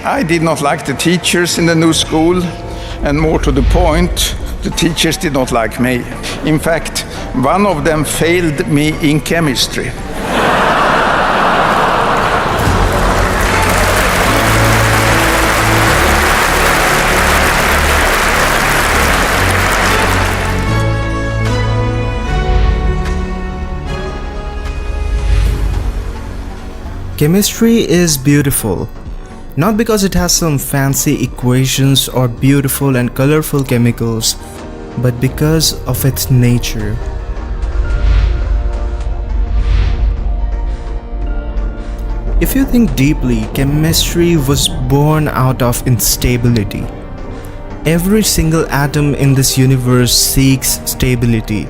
I did not like the teachers in the new school, and more to the point, the teachers did not like me. In fact, one of them failed me in chemistry. Chemistry is beautiful, not because it has some fancy equations or beautiful and colorful chemicals, but because of its nature. If you think deeply, chemistry was born out of instability. Every single atom in this universe seeks stability.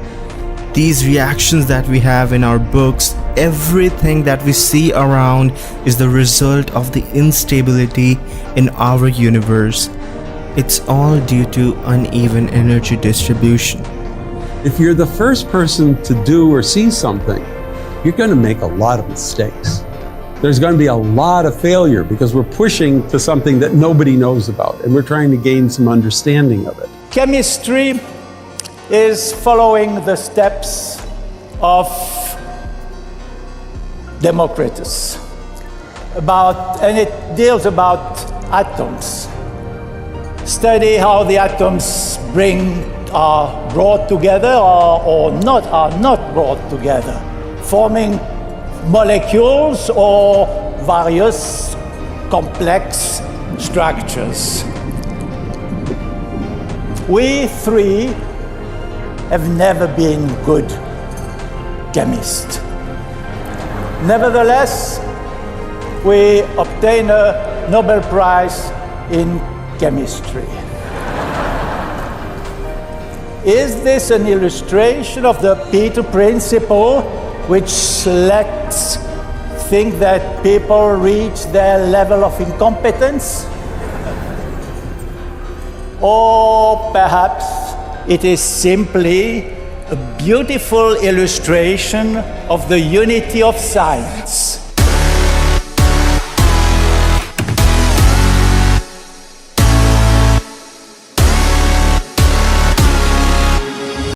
These reactions that we have in our books, everything that we see around is the result of the instability in our universe. It's all due to uneven energy distribution. If you're the first person to do or see something, you're going to make a lot of mistakes. There's going to be a lot of failure because we're pushing to something that nobody knows about, and we're trying to gain some understanding of it. Chemistry is following the steps of Democritus, and it deals about atoms. Study how the atoms are brought together or are not brought together, forming molecules or various complex structures. We three have never been good chemists. Nevertheless, we obtain a Nobel Prize in chemistry. Is this an illustration of the Peter principle, which lets think that people reach their level of incompetence? Or perhaps it is simply a beautiful illustration of the unity of science.